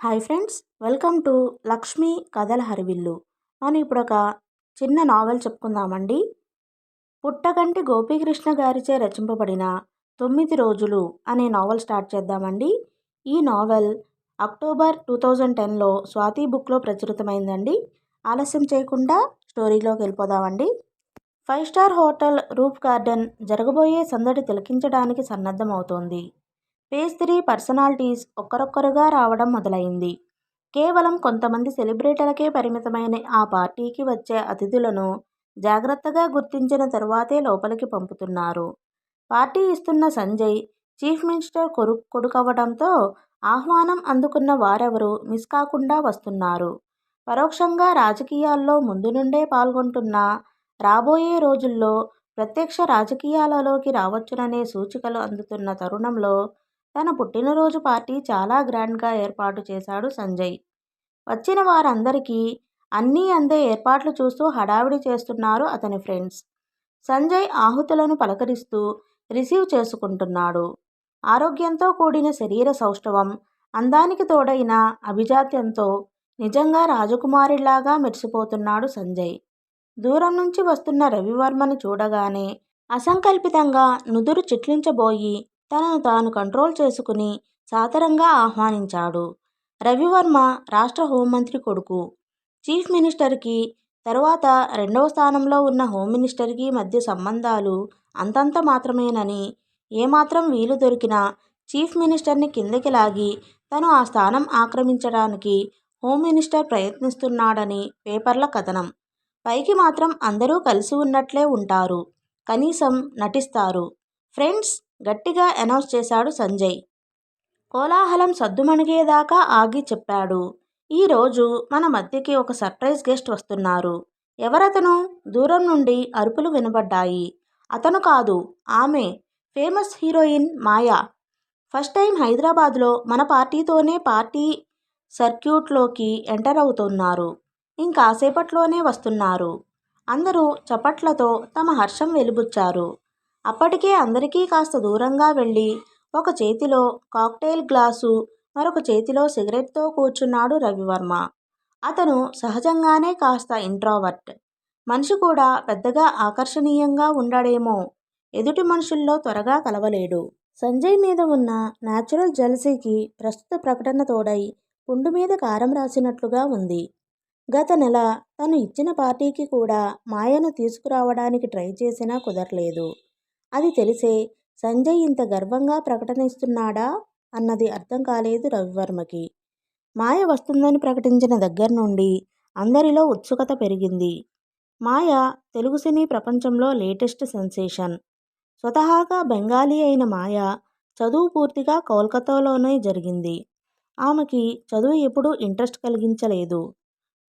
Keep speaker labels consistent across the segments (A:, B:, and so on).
A: Hi friends, welcome to Lakshmi కథల హరివిల్లు. మనం ఇప్పుడు ఒక చిన్న నావెల్ చెప్పుకుందామండి. పుట్టగంటి గోపీకృష్ణ గారిచే రచింపబడిన 9 రోజులు అనే నావెల్ స్టార్ట్ చేద్దామండి. ఈ నావెల్ అక్టోబర్ 2010లో స్వాతి బుక్లో ప్రచురితమైందండి. ఆలస్యం చేయకుండా స్టోరీలోకి వెళ్ళిపోదామండి. 5 స్టార్ హోటల్ రూఫ్ గార్డెన్ జరగబోయే సందడి తిలకించడానికి సన్నద్ధమవుతోంది. పేజ్ 3 పర్సనాలిటీస్ ఒక్కరొక్కరుగా రావడం మొదలైంది. కేవలం కొంతమంది సెలబ్రిటీలకే పరిమితమైన ఆ పార్టీకి వచ్చే అతిథులను జాగ్రత్తగా గుర్తించిన తరువాతే లోపలికి పంపుతున్నారు. పార్టీ ఇస్తున్న సంజయ్ చీఫ్ మినిస్టర్ కొడుకవడంతో ఆహ్వానం అందుకున్న వారెవరూ మిస్ కాకుండా వస్తున్నారు. పరోక్షంగా రాజకీయాల్లో ముందు నుండే పాల్గొంటున్నా రాబోయే రోజుల్లో ప్రత్యక్ష రాజకీయాలలోకి రావచ్చుననే సూచికలు అందుతున్న తరుణంలో తన పుట్టినరోజు పార్టీ చాలా గ్రాండ్గా ఏర్పాటు చేశాడు సంజయ్. వచ్చిన వారందరికీ అన్నీ అందే ఏర్పాట్లు చూస్తూ హడావిడి చేస్తున్నారు అతని ఫ్రెండ్స్. సంజయ్ ఆహుతులను పలకరిస్తూ రిసీవ్ చేసుకుంటున్నాడు. ఆరోగ్యంతో కూడిన శరీర సౌష్ఠవం, అందానికి తోడైన అభిజాత్యంతో నిజంగా రాజకుమారిలాగా మెరిసిపోతున్నాడు సంజయ్. దూరం నుంచి వస్తున్న రవివర్మని చూడగానే అసంకల్పితంగా నుదురు చిట్లించబోయి తనను తాను కంట్రోల్ చేసుకుని సాదరంగా ఆహ్వానించాడు. రవివర్మ రాష్ట్ర హోంమంత్రి కొడుకు. చీఫ్ మినిస్టర్కి తరువాత రెండవ స్థానంలో ఉన్న హోంమినిస్టర్కి మధ్య సంబంధాలు అంతంత మాత్రమేనని, ఏమాత్రం వీలు దొరికినా చీఫ్ మినిస్టర్ని కిందకి లాగి తను ఆ స్థానం ఆక్రమించడానికి హోంమినిస్టర్ ప్రయత్నిస్తున్నాడని పేపర్ల కథనం. పైకి మాత్రం అందరూ కలిసి ఉన్నట్లే ఉంటారు, కనీసం నటిస్తారు. ఫ్రెండ్స్, గట్టిగా అనౌన్స్ చేశాడు సంజయ్. కోలాహలం సద్దుమణిగేదాకా ఆగి చెప్పాడు. ఈరోజు మన మధ్యకి ఒక సర్ప్రైజ్ గెస్ట్ వస్తున్నారు. ఎవరతను? దూరం నుండి అరుపులు వినబడ్డాయి. అతను కాదు, ఆమె, ఫేమస్ హీరోయిన్ మాయా. ఫస్ట్ టైం హైదరాబాద్లో మన పార్టీతోనే పార్టీ సర్క్యూట్లోకి ఎంటర్ అవుతున్నారు. ఇంకాసేపట్లోనే వస్తున్నారు. అందరూ చప్పట్లతో తమ హర్షం వెలిబుచ్చారు. అప్పటికే అందరికీ కాస్త దూరంగా వెళ్ళి ఒక చేతిలో కాక్టెయిల్ గ్లాసు, మరొక చేతిలో సిగరెట్తో కూర్చున్నాడు రవివర్మ. అతను సహజంగానే కాస్త ఇంట్రోవర్ట్. మనిషి కూడా పెద్దగా ఆకర్షణీయంగా ఉండడేమో, ఎదుటి మనుషుల్లో త్వరగా కలవలేడు. సంజయ్ మీద ఉన్న న్యాచురల్ జెలసీకి ప్రస్తుత ప్రకటన తోడై పుండు మీద కారం రాసినట్లుగా ఉంది. గత నెల తను ఇచ్చిన పార్టీకి కూడా మాయను తీసుకురావడానికి ట్రై చేసినా కుదరలేదు. అది తెలిసే సంజయ్ ఇంత గర్వంగా ప్రకటన ఇస్తున్నాడా అన్నది అర్థం కాలేదు రవివర్మకి. మాయ వస్తుందని ప్రకటించిన దగ్గర నుండి అందరిలో ఉత్సుకత పెరిగింది. మాయ తెలుగు సినీ ప్రపంచంలో లేటెస్ట్ సెన్సేషన్. స్వతహాగా బెంగాలీ అయిన మాయ చదువు పూర్తిగా కోల్కతాలోనే జరిగింది. ఆమెకి చదువు ఎప్పుడూ ఇంట్రెస్ట్ కలిగించలేదు.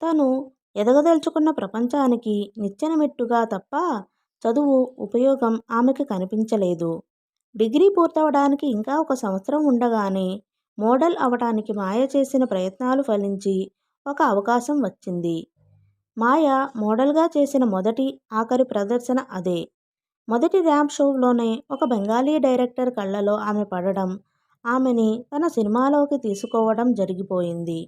A: తను ఎదగదలుచుకున్న ప్రపంచానికి నిచ్చెన మెట్టుగా తప్ప చదువు ఉపయోగం ఆమెకి కనిపించలేదు. డిగ్రీ పూర్తవడానికి ఇంకా 1 సంవత్సరం ఉండగానే మోడల్ అవటానికి మాయ చేసిన ప్రయత్నాలు ఫలించి ఒక అవకాశం వచ్చింది. మాయ మోడల్గా చేసిన మొదటి, ఆఖరి ప్రదర్శన అదే. మొదటి ర్యాంప్ షోలోనే ఒక బెంగాలీ డైరెక్టర్ కళ్ళలో ఆమె పడడం, ఆమెని తన సినిమాలోకి తీసుకోవడం జరిగిపోయింది.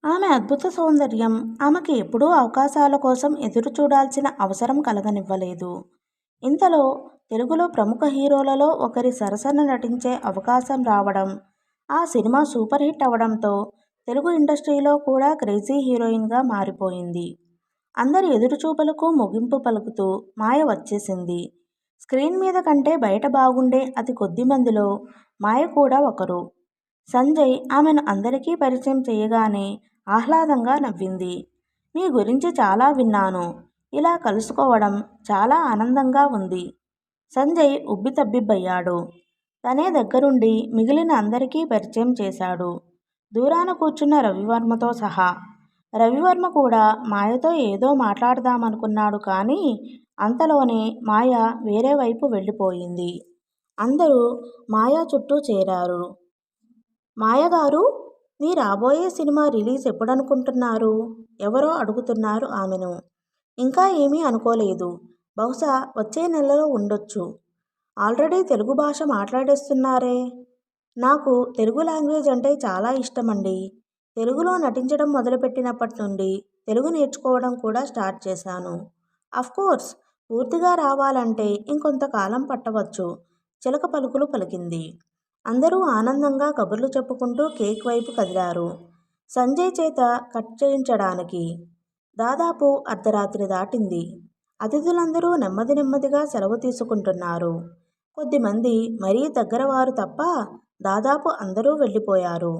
A: ఆమె అద్భుత సౌందర్యం ఆమెకి ఎప్పుడూ అవకాశాల కోసం ఎదురు చూడాల్సిన అవసరం కలగనివ్వలేదు. ఇంతలో తెలుగులో ప్రముఖ హీరోలలో ఒకరి సరసన నటించే అవకాశం రావడం, ఆ సినిమా సూపర్ హిట్ అవడంతో తెలుగు ఇండస్ట్రీలో కూడా క్రేజీ హీరోయిన్గా మారిపోయింది. అందరి ఎదురుచూపులకు ముగింపు పలుకుతూ మాయ వచ్చేసింది. స్క్రీన్ మీద కంటే బయట బాగుండే అతి కొద్ది మందిలో మాయ కూడా ఒకరు. సంజయ్ ఆమెను అందరికీ పరిచయం చేయగానే ఆహ్లాదంగా నవ్వింది. మీ గురించి చాలా విన్నాను. ఇలా కలుసుకోవడం చాలా ఆనందంగా ఉంది. సంజయ్ ఉబ్బితబ్బిబ్బయ్యాడు. తనే దగ్గరుండి మిగిలిన అందరికీ పరిచయం చేశాడు, దూరాన కూర్చున్న రవివర్మతో సహా. రవివర్మ కూడా మాయతో ఏదో మాట్లాడదామనుకున్నాడు కానీ అంతలోనే మాయ వేరే వైపు వెళ్ళిపోయింది. అందరూ మాయ చుట్టూ చేరారు. మాయగారు, మీ రాబోయే సినిమా రిలీజ్ ఎప్పుడనుకుంటున్నారు? ఎవరో అడుగుతున్నారు ఆమెను. ఇంకా ఏమీ అనుకోలేదు. బహుశా వచ్చే నెలలో ఉండొచ్చు. ఆల్రెడీ తెలుగు భాష మాట్లాడేస్తున్నారే. నాకు తెలుగు లాంగ్వేజ్ అంటే చాలా ఇష్టమండి. తెలుగులో నటించడం మొదలుపెట్టినప్పటి నుండి తెలుగు నేర్చుకోవడం కూడా స్టార్ట్ చేశాను. కోర్స్ పూర్తిగా రావాలంటే ఇంకొంతకాలం పట్టవచ్చు. చిలక పలుకులు పలికింది. అందరూ ఆనందంగా కబుర్లు చెప్పుకుంటూ కేక్ వైపు కదిలారు. సంజయ్ చేత కట్ చేయించడానికి. దాదాపు అర్ధరాత్రి దాటింది. అతిథులందరూ నెమ్మది నెమ్మదిగా సెలవు తీసుకుంటున్నారు. కొద్దిమంది మరీ దగ్గరవారు తప్ప దాదాపు అందరూ వెళ్ళిపోయారు.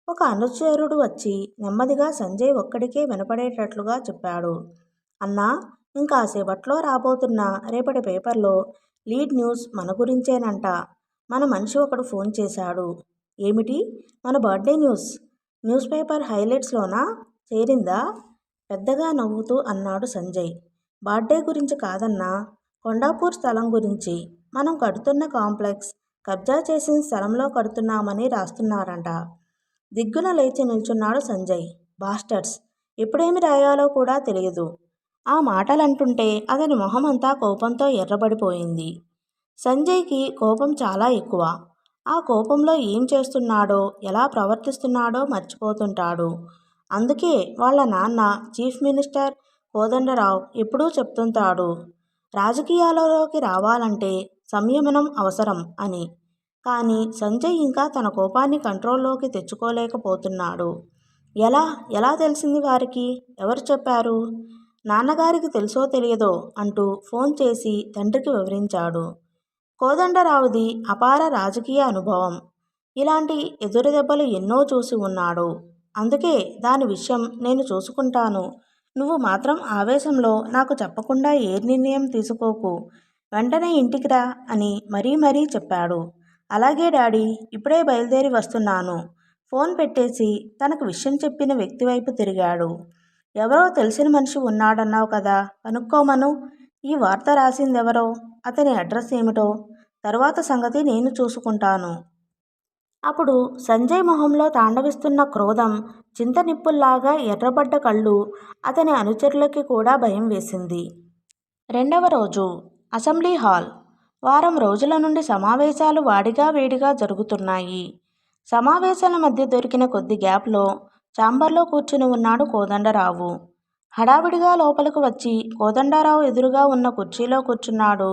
A: ఒక అనుచరుడు వచ్చి నెమ్మదిగా సంజయ్ ఒక్కడికే వినపడేటట్లుగా చెప్పాడు. అన్నా, ఇంకాసేపట్లో రాబోతున్న రేపటి పేపర్లో లీడ్ న్యూస్ మన గురించేనంట. మన మనిషి ఒకడు ఫోన్ చేశాడు. ఏమిటి? మన బర్త్డే న్యూస్ పేపర్ హైలైట్స్లోనా చేరిందా? పెద్దగా నవ్వుతూ అన్నాడు సంజయ్. బర్త్డే గురించి కాదన్నా, కొండాపూర్ స్థలం గురించి. మనం కడుతున్న కాంప్లెక్స్ కబ్జా చేసిన స్థలంలో కడుతున్నామని రాస్తున్నారంట. దిగ్గున లేచి నిల్చున్నాడు సంజయ్. బాస్టర్స్! ఎప్పుడేమి రాయాలో కూడా తెలియదు. ఆ మాటలంటుంటే అతని మొహమంతా కోపంతో ఎర్రబడిపోయింది. సంజయ్కి కోపం చాలా ఎక్కువ. ఆ కోపంలో ఏం చేస్తున్నాడో, ఎలా ప్రవర్తిస్తున్నాడో మర్చిపోతుంటాడు. అందుకే వాళ్ళ నాన్న చీఫ్ మినిస్టర్ కోదండరావు ఎప్పుడూ చెప్తుంటాడు, రాజకీయాలలోకి రావాలంటే సంయమనం అవసరం అని. కానీ సంజయ్ ఇంకా తన కోపాన్ని కంట్రోల్లోకి తెచ్చుకోలేకపోతున్నాడు. ఎలా ఎలా తెలిసింది వారికి? ఎవరు చెప్పారు? నాన్నగారికి తెలుసో తెలియదో అంటూ ఫోన్ చేసి తండ్రికి వివరించాడు. కోదండరావుది అపార రాజకీయ అనుభవం. ఇలాంటి ఎదురుదెబ్బలు ఎన్నో చూసి ఉన్నాడు. అందుకే దాని విషయం నేను చూసుకుంటాను. నువ్వు మాత్రం ఆవేశంలో నాకు చెప్పకుండా ఏ నిర్ణయం తీసుకోకు. వెంటనే ఇంటికి రా అని మరీ చెప్పాడు. అలాగే డాడీ, ఇప్పుడే బయలుదేరి వస్తున్నాను. ఫోన్ పెట్టేసి తనకు విషయం చెప్పిన వ్యక్తి వైపు తిరిగాడు. ఎవరో తెలిసిన మనిషి ఉన్నాడన్నావు కదా, కనుక్కోమను. ఈ వార్త రాసిందెవరో, అతని అడ్రస్ ఏమిటో, తరువాత సంగతి నేను చూసుకుంటాను. అప్పుడు సంజయ్ మొహంలో తాండవిస్తున్న క్రోధం చింతనిప్పుల్లాగా ఎర్రబడ్డ కళ్ళు అతని అనుచరులకి కూడా భయం వేసింది. రెండవ రోజు అసెంబ్లీ హాల్. వారం రోజుల నుండి సమావేశాలు వాడిగా వేడిగా జరుగుతున్నాయి. సమావేశాల మధ్య దొరికిన కొద్ది గ్యాప్లో ఛాంబర్లో కూర్చుని ఉన్నాడు కోదండరావు. హడావిడిగా లోపలికి వచ్చి కోదండరావు ఎదురుగా ఉన్న కుర్చీలో కూర్చున్నాడు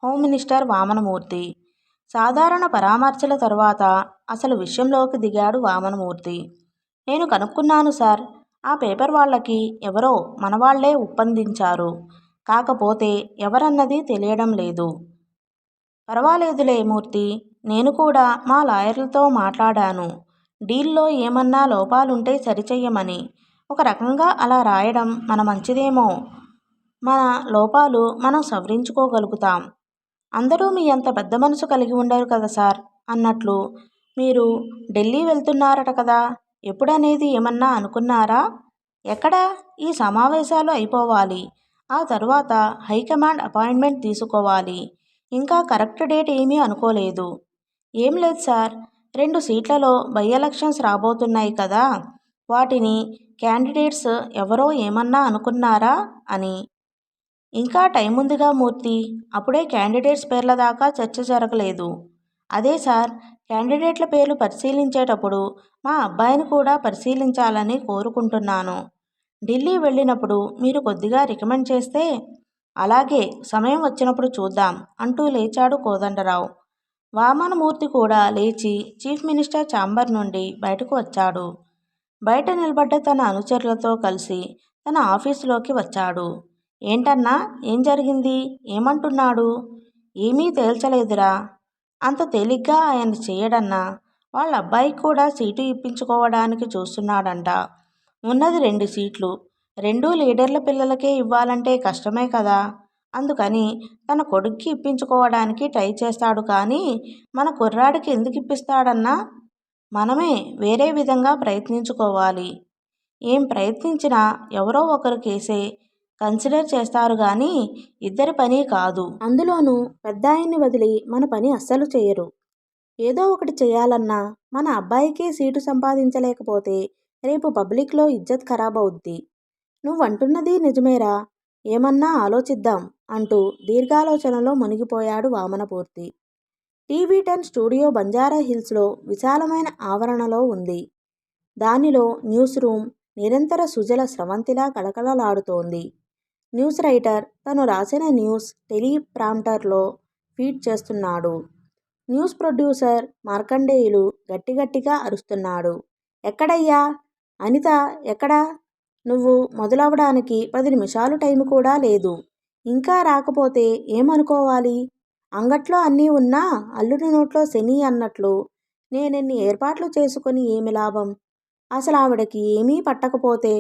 A: హోమ్ మినిస్టర్ వామనమూర్తి. సాధారణ పరామర్శల తర్వాత అసలు విషయంలోకి దిగాడు వామనమూర్తి. నేను కనుక్కున్నాను సార్. ఆ పేపర్ వాళ్ళకి ఎవరో మనవాళ్లే ఒప్పందించారు. కాకపోతే ఎవరన్నది తెలియడం లేదు. పర్వాలేదులే మూర్తి, నేను కూడా మా లాయర్లతో మాట్లాడాను. డీల్లో ఏమన్నా లోపాలుంటే సరిచెయ్యమని. ఒక రకంగా అలా రాయడం మన మంచిదేమో. మన లోపాలు మనం సవరించుకోగలుగుతాం. అందరూ మీ అంత పెద్ద మనసు కలిగి ఉండరు కదా సార్. అన్నట్లు మీరు ఢిల్లీ వెళ్తున్నారట కదా, ఎప్పుడనేది ఏమన్నా అనుకున్నారా? ఎక్కడా? ఈ సమావేశాలు అయిపోవాలి. ఆ తరువాత హైకమాండ్ అపాయింట్మెంట్ తీసుకోవాలి. ఇంకా కరెక్ట్ డేట్ ఏమీ అనుకోలేదు. ఏం లేదు సార్, 2 సీట్లలో బై ఎలక్షన్స్ రాబోతున్నాయి కదా, వాటిని క్యాండిడేట్స్ ఎవరో ఏమన్నా అనుకున్నారా అని. ఇంకా టైం ఉందిగా మూర్తి, అప్పుడే క్యాండిడేట్స్ పేర్ల దాకా చర్చ జరగలేదు. అదే సార్, క్యాండిడేట్ల పేర్లు పరిశీలించేటప్పుడు మా అబ్బాయిని కూడా పరిశీలించాలని కోరుకుంటున్నాను. ఢిల్లీ వెళ్ళినప్పుడు మీరు కొద్దిగా రికమెండ్ చేస్తే. అలాగే, సమయం వచ్చినప్పుడు చూద్దాం అంటూ లేచాడు కోదండరావు. వామనమూర్తి కూడా లేచి చీఫ్ మినిస్టర్ ఛాంబర్ నుండి బయటకు వచ్చాడు. బయట నిలబడ్డ తన అనుచరులతో కలిసి తన ఆఫీసులోకి వచ్చాడు. ఏంటన్నా, ఏం జరిగింది? ఏమంటున్నాడు? ఏమీ తేల్చలేదురా. అంత తేలిగ్గా ఆయన చేయడన్నా. వాళ్ళ అబ్బాయికి కూడా సీటు ఇప్పించుకోవడానికి చూస్తున్నాడంట. ఉన్నది 2 సీట్లు. 2 లీడర్ల పిల్లలకే ఇవ్వాలంటే కష్టమే కదా. అందుకని తన కొడుక్కి ఇప్పించుకోవడానికి ట్రై చేస్తాడు కానీ మన కుర్రాడికి ఎందుకు ఇప్పిస్తాడన్నా? మనమే వేరే విధంగా ప్రయత్నించుకోవాలి. ఏం ప్రయత్నించినా ఎవరో ఒకరు కేసే కన్సిడర్ చేస్తారు కానీ ఇద్దరి పని కాదు. అందులోనూ పెద్దాయన్ని వదిలి మన పని అస్సలు చేయరు. ఏదో ఒకటి చేయాలన్నా మన అబ్బాయికే సీటు సంపాదించలేకపోతే రేపు పబ్లిక్లో ఇజ్జత్ ఖరాబ్ అవుద్ది. నువ్వంటున్నది నిజమేరా, ఏమన్నా ఆలోచిద్దాం అంటూ దీర్ఘాలోచనలో మునిగిపోయాడు వామనమూర్తి. టీవీ10 స్టూడియో బంజారా హిల్స్లో విశాలమైన ఆవరణలో ఉంది. దానిలో న్యూస్ రూమ్ నిరంతర సుజల స్రవంతిలా కళకళలాడుతోంది. న్యూస్ రైటర్ తను రాసిన న్యూస్ టెలిప్రాంప్టర్లో ఫీడ్ చేస్తున్నాడు. న్యూస్ ప్రొడ్యూసర్ మార్కండేయులు గట్టిగట్టిగా అరుస్తున్నాడు. ఎక్కడయ్యా? అనిత ఎక్కడా? నువ్వు మొదలవడానికి 10 నిమిషాలు టైము కూడా లేదు. ఇంకా రాకపోతే ఏమనుకోవాలి? అంగట్లో అన్నీ ఉన్నా అల్లుడి నోట్లో శని అన్నట్లు నేనెన్ని ఏర్పాట్లు చేసుకొని ఏమి లాభం? అసలు ఆవిడకి ఏమీ పట్టకపోతే?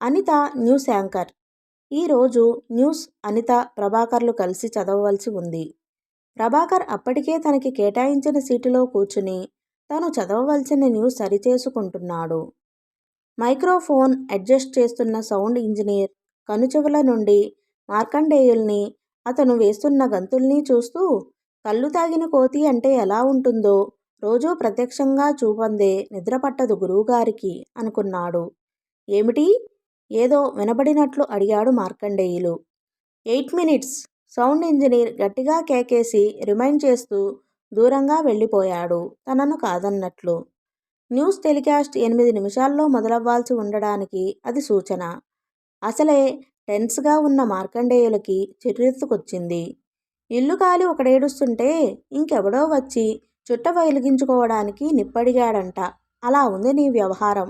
A: Anitha news anchor. ఈరోజు న్యూస్ అనిత ప్రభాకర్లు కలిసి చదవవలసి ఉంది. ప్రభాకర్ అప్పటికే తనకి కేటాయించిన సీటులో కూర్చుని తను చదవవలసిన న్యూస్ సరిచేసుకుంటున్నాడు. మైక్రోఫోన్ అడ్జస్ట్ చేస్తున్న సౌండ్ ఇంజనీర్ కనుచెవుల నుండి మార్కండేయుల్ని, అతను వేస్తున్న గంతుల్ని చూస్తూ కళ్ళు తాగిన కోతి అంటే ఎలా ఉంటుందో రోజూ ప్రత్యక్షంగా చూపందే నిద్రపట్టదు గురువుగారికి అనుకున్నాడు. ఏమిటి? ఏదో వినబడినట్లు అడిగాడు మార్కండేయులు. 8 మినిట్స్ సౌండ్ ఇంజనీర్ గట్టిగా కేకేసి రిమైండ్ చేస్తూ దూరంగా వెళ్ళిపోయాడు తనను కాదన్నట్లు. న్యూస్ టెలికాస్ట్ 8 నిమిషాల్లో మొదలవ్వాల్సి ఉండడానికి అది సూచన. అసలే టెన్స్గా ఉన్న మార్కండేయులకి చిర్రెత్తుకొచ్చింది. ఇల్లు కాలి ఒకడేడుస్తుంటే ఇంకెవడో వచ్చి చుట్ట వెలిగించుకోవడానికి నిప్పడిగాడంట. అలా ఉంది నీ వ్యవహారం.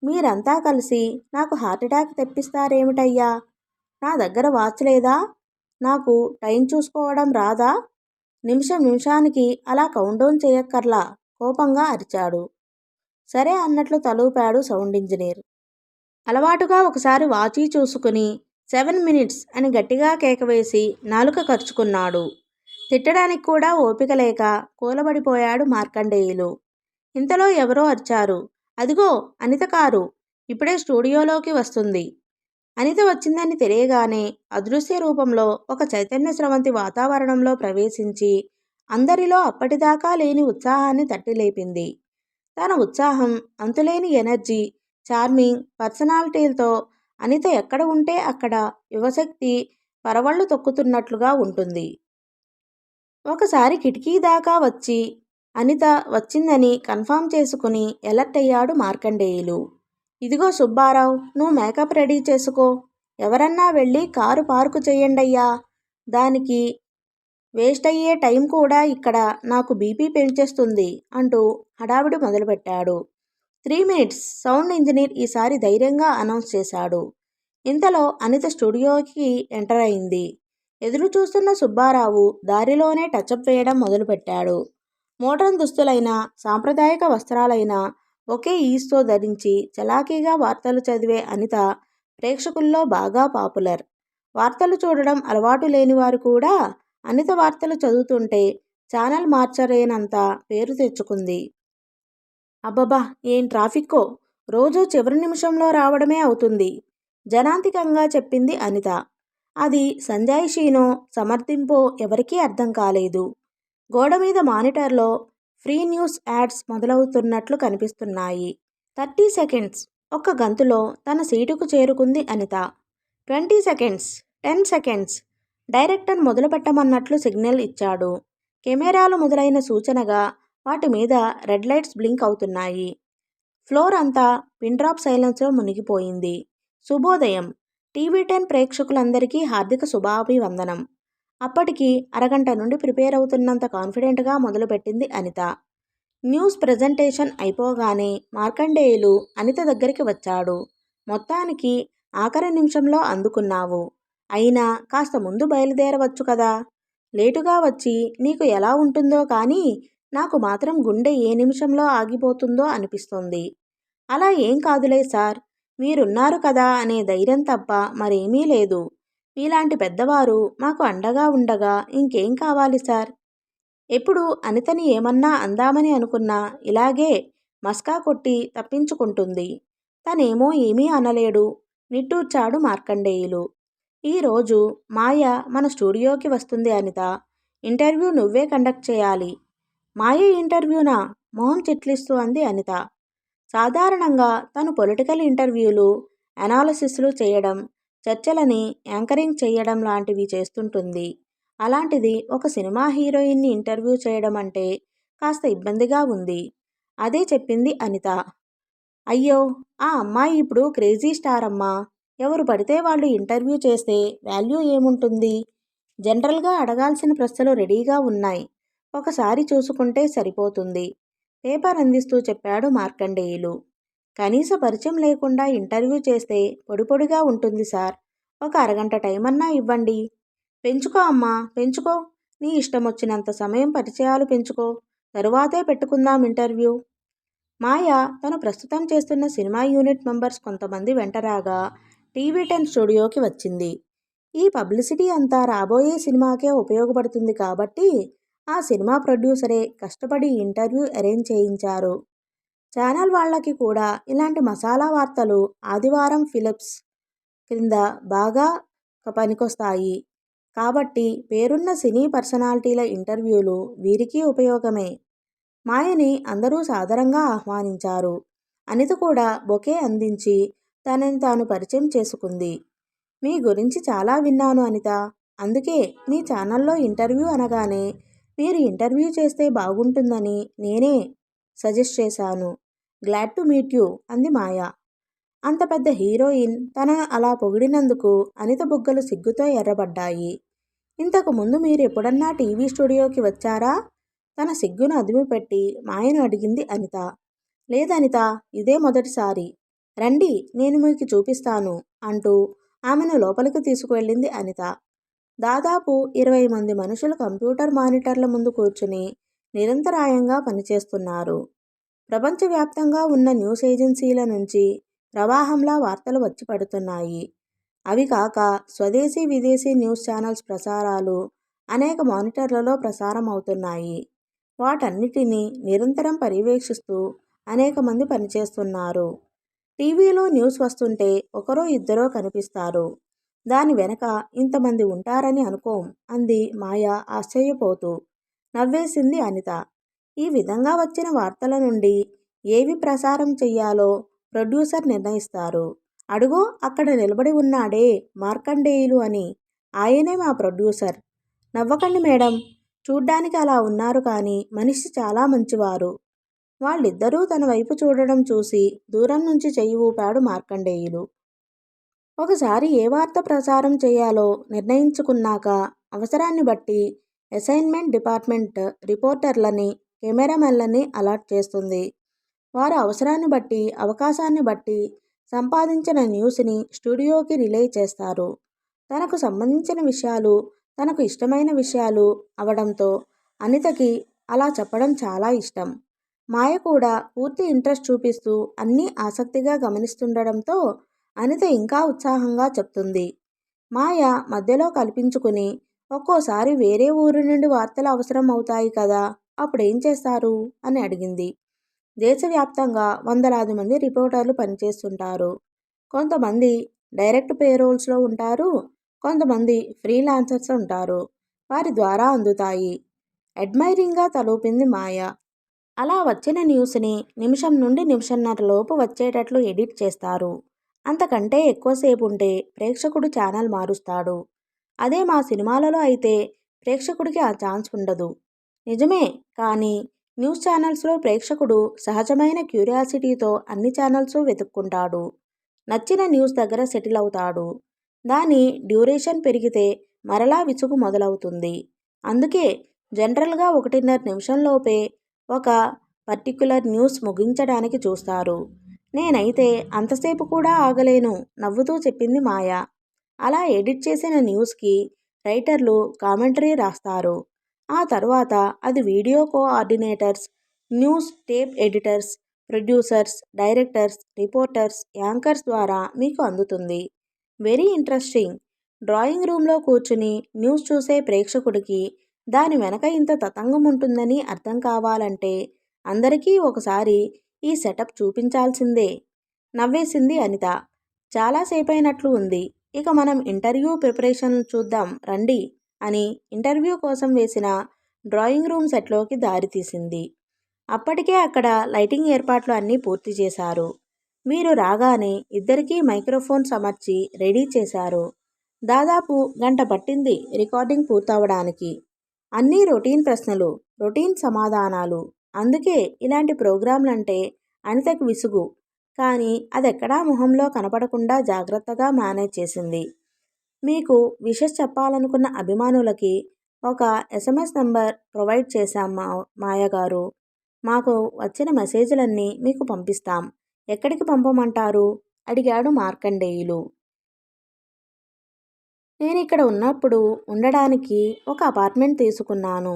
A: మీరంతా కలిసి నాకు హార్ట్అటాక్ తెప్పిస్తారేమిటయ్యా? నా దగ్గర వాచ్ లేదా? నాకు టైం చూసుకోవడం రాదా? నిమిషానికి అలా కౌంట్డౌన్ చేయక్కర్లా కోపంగా అరిచాడు. సరే అన్నట్లు తలూపాడు సౌండ్ ఇంజనీర్. అలవాటుగా ఒకసారి వాచీ చూసుకుని 7 మినిట్స్ అని గట్టిగా కేకవేసి నాలుక కరుచుకున్నాడు. తిట్టడానికి కూడా ఓపిక లేక కూలబడిపోయాడు మార్కండేయులు. ఇంతలో ఎవరో అరిచారు. అదిగో అనిత కారు ఇప్పుడే స్టూడియోలోకి వస్తుంది. అనిత వచ్చిందని తెలియగానే అదృశ్య రూపంలో ఒక చైతన్య స్రవంతి వాతావరణంలో ప్రవేశించి అందరిలో అప్పటిదాకా లేని ఉత్సాహాన్ని తట్టిలేపింది. తన ఉత్సాహం, అంతులేని ఎనర్జీ, చార్మింగ్ పర్సనాలిటీలతో అనిత ఎక్కడ ఉంటే అక్కడ యువశక్తి పరవళ్లు తొక్కుతున్నట్లుగా ఉంటుంది. ఒకసారి కిటికీ దాకా వచ్చి అనిత వచ్చిందని కన్ఫర్మ్ చేసుకుని ఎలర్ట్ అయ్యాడు మార్కండేయులు. ఇదిగో సుబ్బారావు, నువ్వు మేకప్ రెడీ చేసుకో. ఎవరన్నా వెళ్ళి కారు పార్కు చెయ్యండయ్యా. దానికి వేస్ట్ అయ్యే టైం కూడా ఇక్కడ నాకు బీపీ పెంచేస్తుంది అంటూ హడావిడి మొదలుపెట్టాడు. 3 మినిట్స్ సౌండ్ ఇంజనీర్ ఈసారి ధైర్యంగా అనౌన్స్ చేశాడు. ఇంతలో అనిత స్టూడియోకి ఎంటర్ అయింది. ఎదురు చూస్తున్న సుబ్బారావు దారిలోనే టచ్అప్ వేయడం మొదలుపెట్టాడు. మోడ్రన్ దుస్తులైన, సాంప్రదాయక వస్త్రాలైన ఒకే ఈస్తో ధరించి చలాకీగా వార్తలు చదివే అనిత ప్రేక్షకుల్లో బాగా పాపులర్. వార్తలు చూడడం అలవాటు లేనివారు కూడా అనిత వార్తలు చదువుతుంటే ఛానల్ మార్చలేనంత పేరు తెచ్చుకుంది. అబ్బబ్బా, ఏం ట్రాఫిక్కో! రోజూ చివరి నిమిషంలో రావడమే అవుతుంది జనాంతికంగా చెప్పింది అనిత. అది సంజాయిషీనో సమర్థింపో ఎవరికీ అర్థం కాలేదు. గోడమీద మానిటర్లో ఫ్రీ న్యూస్ యాడ్స్ మొదలవుతున్నట్లు కనిపిస్తున్నాయి. 30 సెకండ్స్ ఒక్క గంతులో తన సీటుకు చేరుకుంది అనిత. 20 సెకండ్స్, 10 సెకండ్స్ డైరెక్టర్ మొదలుపెట్టమన్నట్లు సిగ్నల్ ఇచ్చాడు. కెమెరాలు మొదలైన సూచనగా వాటి మీద రెడ్ లైట్స్ బ్లింక్ అవుతున్నాయి. ఫ్లోర్ అంతా పిన్ డ్రాప్ సైలెన్స్లో మునిగిపోయింది. శుభోదయం. టీవీ10 ప్రేక్షకులందరికీ హార్దిక శుభాభివందనం. అప్పటికి అరగంట నుండి ప్రిపేర్ అవుతున్నంత కాన్ఫిడెంట్గా మొదలుపెట్టింది అనిత. న్యూస్ ప్రజెంటేషన్ అయిపోగానే మార్కండేయులు అనిత దగ్గరికి వచ్చాడు. మొత్తానికి ఆఖరి నిమిషంలో అందుకున్నావు. అయినా కాస్త ముందు బయలుదేరవచ్చు కదా. లేటుగా వచ్చి నీకు ఎలా ఉంటుందో కానీ నాకు మాత్రం గుండె ఏ నిమిషంలో ఆగిపోతుందో అనిపిస్తుంది. అలా ఏం కాదులే సార్, మీరున్నారు కదా అనే ధైర్యం తప్ప మరేమీ లేదు. మీలాంటి పెద్దవారు మాకు అండగా ఉండగా ఇంకేం కావాలి సార్. ఎప్పుడు అనితని ఏమన్నా అందామని అనుకున్నా ఇలాగే మస్కా కొట్టి తప్పించుకుంటుంది. తనేమో ఏమీ అనలేడు నిట్టూర్చాడు మార్కండేయులు. ఈరోజు మాయ మన స్టూడియోకి వస్తుంది అనిత. ఇంటర్వ్యూ నువ్వే కండక్ట్ చేయాలి. మాయ ఇంటర్వ్యూనా? మొహం చిట్లిస్తూ అంది అనిత. సాధారణంగా తను పొలిటికల్ ఇంటర్వ్యూలు, అనాలిసిస్లు చేయడం, చర్చలని యాంకరింగ్ చేయడం లాంటివి చేస్తుంటుంది. అలాంటిది ఒక సినిమా హీరోయిన్ని ఇంటర్వ్యూ చేయడం అంటే కాస్త ఇబ్బందిగా ఉంది. అదే చెప్పింది అనిత. అయ్యో! ఆ అమ్మాయి ఇప్పుడు క్రేజీ స్టార్ అమ్మా! ఎవరు పడితే వాళ్ళు ఇంటర్వ్యూ చేస్తే వాల్యూ ఏముంటుంది? జనరల్‌గా అడగాల్సిన ప్రశ్నలు రెడీగా ఉన్నాయి. ఒకసారి చూసుకుంటే సరిపోతుంది. పేపర్ అందిస్తూ చెప్పాడు మార్కండేయులు. కనీస పరిచయం లేకుండా ఇంటర్వ్యూ చేస్తే పొడి పొడిగా ఉంటుంది సార్. ఒక అరగంట టైమన్నా ఇవ్వండి. పెంచుకో అమ్మా పెంచుకో. నీ ఇష్టమొచ్చినంత సమయం పరిచయాలు పెంచుకో. తరువాతే పెట్టుకుందాం ఇంటర్వ్యూ. మాయ తను ప్రస్తుతం చేస్తున్న సినిమా యూనిట్ మెంబర్స్ కొంతమంది వెంటరాగా టీవీ10 స్టూడియోకి వచ్చింది. ఈ పబ్లిసిటీ అంతా రాబోయే సినిమాకే ఉపయోగపడుతుంది కాబట్టి ఆ సినిమా ప్రొడ్యూసరే కష్టపడి ఇంటర్వ్యూ అరేంజ్ చేయించారు. ఛానల్ వాళ్ళకి కూడా ఇలాంటి మసాలా వార్తలు ఆదివారం ఫిలిప్స్ క్రింద బాగా పనికొస్తాయి. కాబట్టి పేరున్న సినీ పర్సనాలిటీల ఇంటర్వ్యూలు వీరికి ఉపయోగమే. మాయని అందరూ సాదరంగా ఆహ్వానించారు. అనిత కూడా బొకే అందించి తనని తాను పరిచయం చేసుకుంది. మీ గురించి చాలా విన్నాను అనిత. అందుకే మీ ఛానల్లో ఇంటర్వ్యూ అనగానే మీరు ఇంటర్వ్యూ చేస్తే బాగుంటుందని నేనే సజెస్ట్ చేశాను. గ్లాడ్ టు మీట్ యూ అంది మాయ. అంత పెద్ద హీరోయిన్ తనను అలా పొగిడినందుకు అనిత బుగ్గలు సిగ్గుతో ఎర్రబడ్డాయి. ఇంతకు ముందు మీరు ఎప్పుడన్నా టీవీ స్టూడియోకి వచ్చారా? తన సిగ్గును అదుపుపెట్టి మాయను అడిగింది అనిత. లేదనిత, ఇదే మొదటిసారి. రండి నేను మీకు చూపిస్తాను అంటూ ఆమెను లోపలికి తీసుకువెళ్ళింది అనిత. దాదాపు 20 మంది మనుషులు కంప్యూటర్ మానిటర్ల ముందు కూర్చుని నిరంతరాయంగా పనిచేస్తున్నారు. ప్రపంచవ్యాప్తంగా ఉన్న న్యూస్ ఏజెన్సీల నుంచి ప్రవాహంలా వార్తలు వచ్చి పడుతున్నాయి. అవి కాక స్వదేశీ విదేశీ న్యూస్ ఛానల్స్ ప్రసారాలు అనేక మానిటర్లలో ప్రసారం అవుతున్నాయి. వాటన్నిటినీ నిరంతరం పర్యవేక్షిస్తూ అనేక మంది పనిచేస్తున్నారు. టీవీలో న్యూస్ వస్తుంటే ఒకరో ఇద్దరో కనిపిస్తారు. దాని వెనక ఇంతమంది ఉంటారని అనుకోం అంది మాయ ఆశ్చర్యపోతూ. నవ్వేసింది అనిత. ఈ విధంగా వచ్చిన వార్తల నుండి ఏవి ప్రసారం చెయ్యాలో ప్రొడ్యూసర్ నిర్ణయిస్తారు. అడుగో అక్కడ నిలబడి ఉన్నాడే మార్కండేయులు అని. ఆయనే మా ప్రొడ్యూసర్. నవ్వకండి మేడం. చూడ్డానికి అలా ఉన్నారు కానీ మనిషి చాలా మంచివారు. వాళ్ళిద్దరూ తన వైపు చూడడం చూసి దూరం నుంచి చెయ్యి ఊపాడు మార్కండేయులు. ఒకసారి ఏ వార్త ప్రసారం చేయాలో నిర్ణయించుకున్నాక అవసరాన్ని బట్టి అసైన్మెంట్ డిపార్ట్మెంట్ రిపోర్టర్లని కెమెరామెన్లని అలాట్ చేస్తుంది. వారు అవసరాన్ని బట్టి అవకాశాన్ని బట్టి సంపాదించిన న్యూస్ని స్టూడియోకి రిలే చేస్తారు. తనకు సంబంధించిన విషయాలు తనకు ఇష్టమైన విషయాలు అవడంతో అనితకి అలా చెప్పడం చాలా ఇష్టం. మాయ కూడా పూర్తి ఇంట్రెస్ట్ చూపిస్తూ అన్నీ ఆసక్తిగా గమనిస్తుండడంతో అనిత ఇంకా ఉత్సాహంగా చెప్తుంది. మాయ మధ్యలో కల్పించుకుని ఒక్కోసారి వేరే ఊరి నుండి వార్తలు అవసరం అవుతాయి కదా, అప్పుడేం చేస్తారు అని అడిగింది. దేశవ్యాప్తంగా వందలాది మంది రిపోర్టర్లు పనిచేస్తుంటారు. కొంతమంది డైరెక్ట్ పేరోల్స్లో ఉంటారు. కొంతమంది ఫ్రీలాన్సర్స్ ఉంటారు. వారి ద్వారా అందుతాయి. అడ్మైరింగ్గా తలూపింది మాయ. అలా వచ్చిన న్యూస్ని నిమిషం నుండి నిమిషన్నర లోపు వచ్చేటట్లు ఎడిట్ చేస్తారు. అంతకంటే ఎక్కువసేపు ఉంటే ప్రేక్షకుడు ఛానల్ మారుస్తాడు. అదే మా సినిమాలలో అయితే ప్రేక్షకుడికి ఆ ఛాన్స్ ఉండదు. నిజమే, కానీ న్యూస్ ఛానల్స్లో ప్రేక్షకుడు సహజమైన క్యూరియాసిటీతో అన్ని ఛానల్స్ వెతుక్కుంటాడు. నచ్చిన న్యూస్ దగ్గర సెటిల్ అవుతాడు. దాని డ్యూరేషన్ పెరిగితే మరలా విసుగు మొదలవుతుంది. అందుకే జనరల్గా 1.5 నిమిషంలోపే ఒక పర్టిక్యులర్ న్యూస్ ముగించడానికి చూస్తారు. నేనైతే అంతసేపు కూడా ఆగలేను నవ్వుతూ చెప్పింది మాయ. అలా ఎడిట్ చేసిన న్యూస్కి రైటర్లు కామెంటరీ రాస్తారు. ఆ తర్వాత అది video coordinators, news tape editors, producers, directors, reporters, anchors ద్వారా మీకు అందుతుంది. Very interesting. డ్రాయింగ్ రూమ్లో కూర్చుని న్యూస్ చూసే ప్రేక్షకుడికి దాని వెనక ఇంత తతంగం ఉంటుందని అర్థం కావాలంటే అందరికీ ఒకసారి ఈ సెటప్ చూపించాల్సిందే. నవ్వేసింది అనిత. చాలాసేపైనట్లు ఉంది. ఇక మనం ఇంటర్వ్యూ ప్రిపరేషన్లు చూద్దాం రండి అని ఇంటర్వ్యూ కోసం వేసిన డ్రాయింగ్ రూమ్ సెట్లోకి దారితీసింది. అప్పటికే అక్కడ లైటింగ్ ఏర్పాట్లు అన్నీ పూర్తి చేశారు. మీరు రాగానే ఇద్దరికీ మైక్రోఫోన్స్ అమర్చి రెడీ చేశారు. దాదాపు గంట పట్టింది రికార్డింగ్ పూర్తవడానికి. అన్నీ రొటీన్ ప్రశ్నలు, రొటీన్ సమాధానాలు. అందుకే ఇలాంటి ప్రోగ్రాంలంటే అనితకి విసుగు. కానీ అదెక్కడా మొహంలో కనపడకుండా జాగ్రత్తగా మేనేజ్ చేసింది. మీకు విషెస్ చెప్పాలనుకున్న అభిమానులకి ఒక SMS నంబర్ ప్రొవైడ్ చేశాం మాయగారు. మాకు వచ్చిన మెసేజ్‌లన్నీ మీకు పంపిస్తాం. ఎక్కడికి పంపమంటారు? అడిగాడు మార్కండేయులు. నేనిక్కడ ఉన్నప్పుడు ఉండడానికి ఒక అపార్ట్మెంట్ తీసుకున్నాను.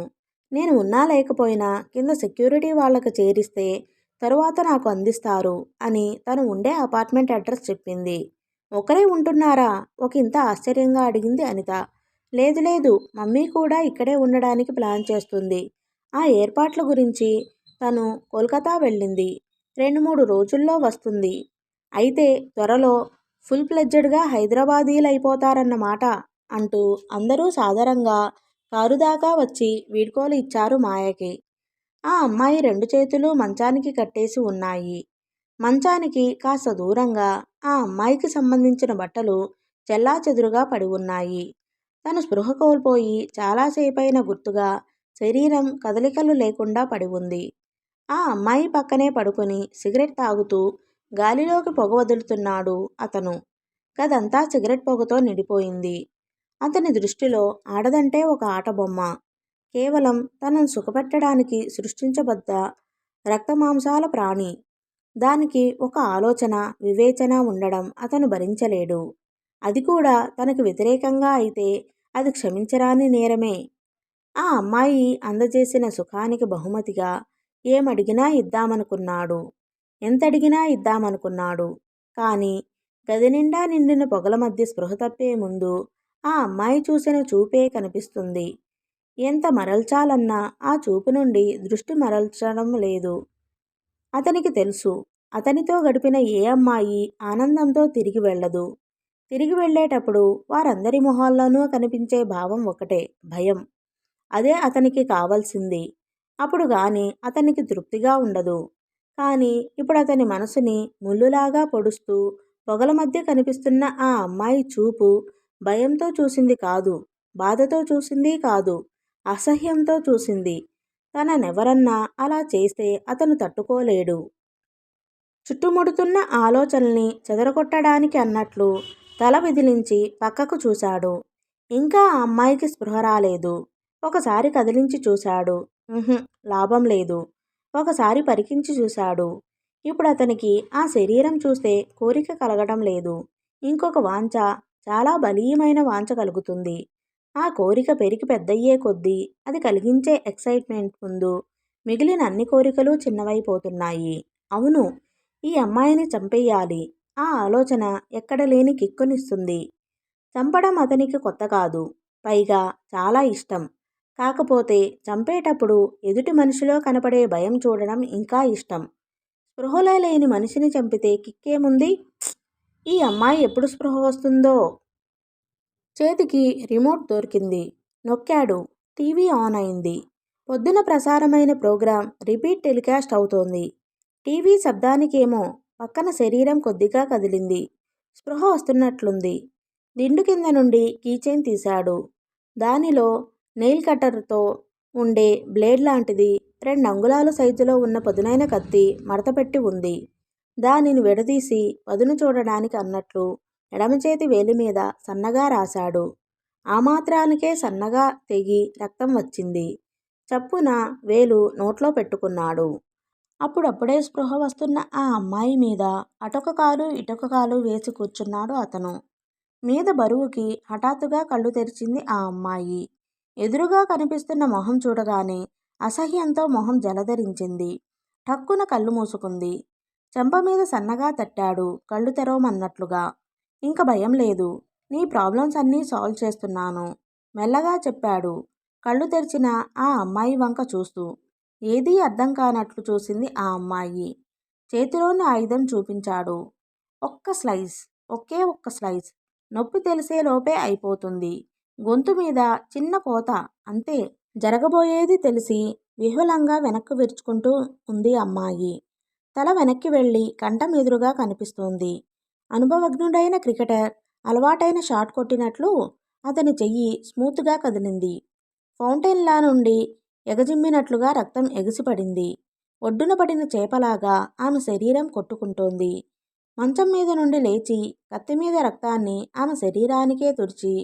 A: నేను ఉన్నా లేకపోయినా కింద సెక్యూరిటీ వాళ్ళకి చేరిస్తే తరువాత నాకు అందిస్తారు అని తను ఉండే అపార్ట్మెంట్ అడ్రస్ చెప్పింది. ఒకరే ఉంటున్నారా? ఒకంత ఆశ్చర్యంగా అడిగింది అనిత. లేదు లేదు, మమ్మీ కూడా ఇక్కడే ఉండడానికి ప్లాన్ చేస్తుంది. ఆ ఏర్పాట్ల గురించి తను కోల్కతా వెళ్ళింది. 2-3 రోజుల్లో వస్తుంది. అయితే త్వరలో ఫుల్ ప్లెడ్జెడ్‌గా హైదరాబాదీలైపోతారన్నమాట అంటూ అందరూ సాదరంగా కారు దాకా వచ్చి వీడ్కోలు ఇచ్చారు మాయకి. ఆ అమ్మాయి 2 చేతులూ మంచానికి కట్టేసి ఉన్నాయి. మంచానికి కాస్త దూరంగా ఆ అమ్మాయికి సంబంధించిన బట్టలు చెల్లాచెదురుగా పడి ఉన్నాయి. తను స్పృహ కోల్పోయి చాలాసేపైన గుర్తుగా శరీరం కదలికలు లేకుండా పడి ఉంది. ఆ అమ్మాయి పక్కనే పడుకుని సిగరెట్ తాగుతూ గాలిలోకి పొగ వదులుతున్నాడు అతను. గదంతా సిగరెట్ పొగతో నిండిపోయింది. అతని దృష్టిలో ఆడదంటే ఒక ఆటబొమ్మ. కేవలం తనను సుఖపెట్టడానికి సృష్టించబడ్డ రక్తమాంసాల ప్రాణి. దానికి ఒక ఆలోచన, వివేచన ఉండడం అతను భరించలేడు. అది కూడా తనకు వ్యతిరేకంగా అయితే అది క్షమించరాని నేరమే. ఆ అమ్మాయి అందజేసిన సుఖానికి బహుమతిగా ఏమడిగినా ఇద్దామనుకున్నాడు. ఎంతడిగినా ఇద్దామనుకున్నాడు. కానీ గది నిండా నిండిన పొగల మధ్య స్పృహ తప్పే ముందు ఆ అమ్మాయి చూసిన చూపే కనిపిస్తుంది. ఎంత మరల్చాలన్నా ఆ చూపు నుండి దృష్టి మరల్చడం లేదు. అతనికి తెలుసు, అతనితో గడిపిన ఏ అమ్మాయి ఆనందంతో తిరిగి వెళ్ళదు. తిరిగి వెళ్ళేటప్పుడు వారందరి మొహాల్లోనూ కనిపించే భావం ఒకటే, భయం. అదే అతనికి కావలసింది. అప్పుడు గాని అతనికి తృప్తిగా ఉండదు. కానీ ఇప్పుడు అతని మనసుని ముల్లులాగా పొడుస్తూ పొగల మధ్య కనిపిస్తున్న ఆ అమ్మాయి చూపు భయంతో చూసింది కాదు, బాధతో చూసింది కాదు, అసహ్యంతో చూసింది. తననెవరన్నా అలా చేస్తే అతను తట్టుకోలేడు. చుట్టుముడుతున్న ఆలోచనల్ని చెదరగొట్టడానికి అన్నట్లు తల విదిలించి పక్కకు చూశాడు. ఇంకా ఆ అమ్మాయికి స్పృహ రాలేదు. ఒకసారి కదిలించి చూశాడు. లాభం లేదు. ఒకసారి పరికించి చూశాడు. ఇప్పుడు అతనికి ఆ శరీరం చూస్తే కోరిక కలగడం లేదు. ఇంకొక వాంఛ, చాలా బలీయమైన వాంఛ కలుగుతుంది. ఆ కోరిక పెరిగి పెద్దయ్యే కొద్దీ అది కలిగించే ఎక్సైట్మెంట్ ముందు మిగిలిన అన్ని కోరికలు చిన్నవైపోతున్నాయి. అవును, ఈ అమ్మాయిని చంపేయాలి. ఆ ఆలోచన ఎక్కడ లేని కిక్కునిస్తుంది. చంపడం అతనికి కొత్త కాదు. పైగా చాలా ఇష్టం. కాకపోతే చంపేటప్పుడు ఎదుటి మనిషిలో కనపడే భయం చూడడం ఇంకా ఇష్టం. స్పృహలో లేని మనిషిని చంపితే కిక్కేముంది? ఈ అమ్మాయి ఎప్పుడు స్పృహ వస్తుందో? చేతికి రిమోట్ దొరికింది. నొక్కాడు. టీవీ ఆన్ అయింది. పొద్దున ప్రసారమైన ప్రోగ్రాం రిపీట్ టెలికాస్ట్ అవుతోంది. టీవీ శబ్దానికేమో పక్కన శరీరం కొద్దిగా కదిలింది. స్పృహ వస్తున్నట్లుంది. దిండు కింద నుండి కీచైన్ తీశాడు. దానిలో నెయిల్ కట్టర్తో ఉండే బ్లేడ్ లాంటిది 2 అంగుళాల సైజులో ఉన్న పదునైన కత్తి మడతపెట్టి ఉంది. దానిని విడదీసి పదును చూడడానికి అన్నట్లు ఎడమచేతి వేలి మీద సన్నగా రాశాడు. ఆ మాత్రానికే సన్నగా తెగి రక్తం వచ్చింది. చప్పున వేలు నోట్లో పెట్టుకున్నాడు. అప్పుడప్పుడే స్పృహ వస్తున్న ఆ అమ్మాయి మీద అటొక కాలు ఇటొక కాలు వేసి కూర్చున్నాడు అతను. మీద బరువుకి హఠాత్తుగా కళ్ళు తెరిచింది ఆ అమ్మాయి. ఎదురుగా కనిపిస్తున్న మొహం చూడగానే అసహ్యంతో మొహం జలధరించింది. ఠక్కున కళ్ళు మూసుకుంది. చెంప మీద సన్నగా తట్టాడు కళ్ళు తెరవమన్నట్లుగా. ఇంక భయం లేదు. నీ ప్రాబ్లమ్స్ అన్నీ సాల్వ్ చేస్తున్నాను మెల్లగా చెప్పాడు కళ్ళు తెరిచిన ఆ అమ్మాయి వంక చూస్తూ. ఏదీ అర్థం కానట్లు చూసింది ఆ అమ్మాయి. చేతిలోని ఆయుధం చూపించాడు. ఒక్క స్లైస్, ఒకే ఒక్క స్లైస్. నొప్పి తెలిసే లోపే అయిపోతుంది. గొంతు మీద చిన్న కోత, అంతే. జరగబోయేది తెలిసి విహ్వలంగా వెనక్కు విరుచుకుంటూ ఉంది అమ్మాయి. తల వెనక్కి వెళ్ళి కంఠం ఎదురుగా కనిపిస్తోంది. అనుభవజ్ఞుడైన క్రికెటర్ అలవాటైన షాట్ కొట్టినట్లు అతని చెయ్యి స్మూత్గా కదిలింది. ఫౌంటైన్లా నుండి ఎగజిమ్మినట్లుగా రక్తం ఎగిసిపడింది. ఒడ్డున పడిన చేపలాగా ఆమె శరీరం కొట్టుకుంటోంది. మంచం మీద నుండి లేచి కత్తిమీద రక్తాన్ని ఆమె శరీరానికే తుడిచి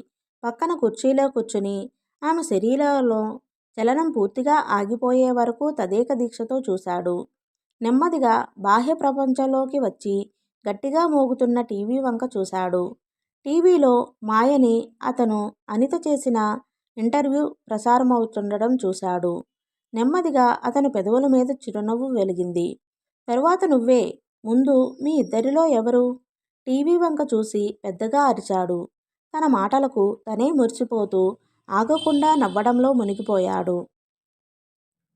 A: పక్కన కుర్చీలో కూర్చుని ఆమె శరీరంలో చలనం పూర్తిగా ఆగిపోయే వరకు తదేక దీక్షతో చూశాడు. నెమ్మదిగా బాహ్య ప్రపంచంలోకి వచ్చి గట్టిగా మోగుతున్న టీవీ వంక చూశాడు. టీవీలో మాయని అతను అనిత చేసిన ఇంటర్వ్యూ ప్రసారమవుతుండడం చూశాడు. నెమ్మదిగా అతని పెదవుల మీద చిరునవ్వు వెలిగింది. తరువాత నువ్వే, ముందు మీ ఇద్దరిలో ఎవరు? టీవీ వంక చూసి పెద్దగా అరిచాడు. తన మాటలకు తనే మురిసిపోతూ ఆగకుండా నవ్వడంలో మునిగిపోయాడు.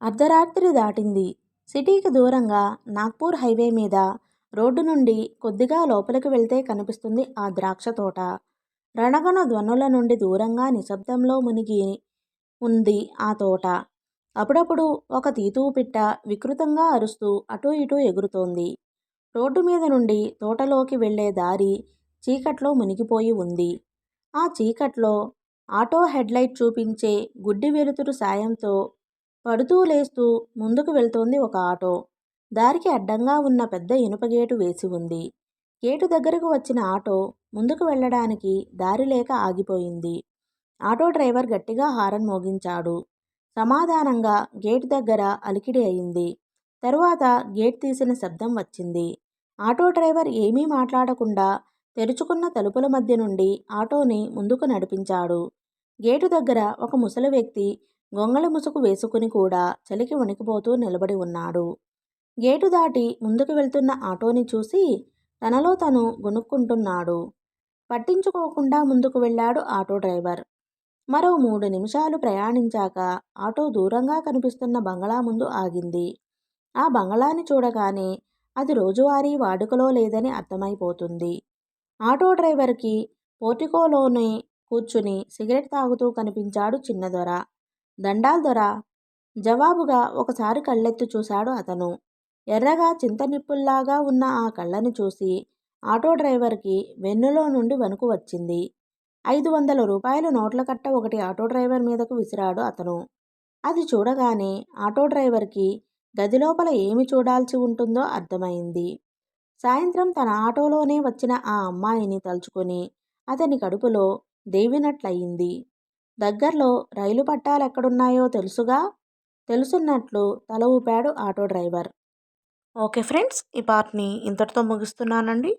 A: అర్ధరాత్రి దాటింది. సిటీకి దూరంగా నాగ్పూర్ హైవే మీద రోడ్డు నుండి కొద్దిగా లోపలికి వెళ్తే కనిపిస్తుంది ఆ ద్రాక్ష తోట. రణగణ ధ్వనుల నుండి దూరంగా నిశ్శబ్దంలో మునిగి ఉంది ఆ తోట. అప్పుడప్పుడు ఒక తీతువు పిట్ట వికృతంగా అరుస్తూ అటూ ఇటూ ఎగురుతోంది. రోడ్డు మీద నుండి తోటలోకి వెళ్లే దారి చీకట్లో మునిగిపోయి ఉంది. ఆ చీకట్లో ఆటో హెడ్లైట్ చూపించే గుడ్డి వెలుతురు సాయంతో పడుతూ లేస్తూ ముందుకు వెళ్తోంది ఒక ఆటో. దారికి అడ్డంగా ఉన్న పెద్ద ఇనుప గేటు వేసి ఉంది. గేటు దగ్గరకు వచ్చిన ఆటో ముందుకు వెళ్ళడానికి దారి లేక ఆగిపోయింది. ఆటో డ్రైవర్ గట్టిగా హారన్ మోగించాడు. సమాధానంగా గేటు దగ్గర అలికిడి అయింది. తరువాత గేట్ తీసిన శబ్దం వచ్చింది. ఆటో డ్రైవర్ ఏమీ మాట్లాడకుండా తెరుచుకున్న తలుపుల మధ్య నుండి ఆటోని ముందుకు నడిపించాడు. గేటు దగ్గర ఒక ముసలి వ్యక్తి గొంగళి ముసుగు వేసుకుని కూడా చలికి వణికిపోతూ నిలబడి ఉన్నాడు. గేటు దాటి ముందుకు వెళ్తున్న ఆటోని చూసి తనలో తను గొణుక్కుంటున్నాడు. పట్టించుకోకుండా ముందుకు వెళ్ళాడు ఆటో డ్రైవర్. మరో 3 నిమిషాలు ప్రయాణించాక ఆటో దూరంగా కనిపిస్తున్న బంగళా ముందు ఆగింది. ఆ బంగళాని చూడగానే అది రోజువారీ వాడుకలో లేదని అర్థమైపోతుంది. ఆటో డ్రైవర్కి పోర్టికోలోనే కూర్చుని సిగరెట్ తాగుతూ కనిపించాడు చిన్న దొర. దండాల్ దొర, జవాబుగా ఒకసారి కళ్ళెత్తి చూశాడు అతను. ఎర్రగా చింతనిప్పుల్లాగా ఉన్న ఆ కళ్ళని చూసి ఆటో డ్రైవర్కి వెన్నులో నుండి వణుకు వచ్చింది. 500 రూపాయల నోట్ల కట్ట ఒకటి ఆటో డ్రైవర్ మీదకు విసిరాడు అతను. అది చూడగానే ఆటో డ్రైవర్కి గదిలోపల ఏమి చూడాల్సి ఉంటుందో అర్థమైంది. సాయంత్రం తన ఆటోలోనే వచ్చిన ఆ అమ్మాయిని తలుచుకుని అతని కడుపులో దేవినట్లయింది. దగ్గర్లో రైలు పట్టాలెక్కడున్నాయో తెలుసున్నట్లు తల ఊపాడు ఆటో డ్రైవర్. ఓకే ఫ్రెండ్స్, ఈ పార్ట్ని ఇంతటితో ముగిస్తున్నానండి.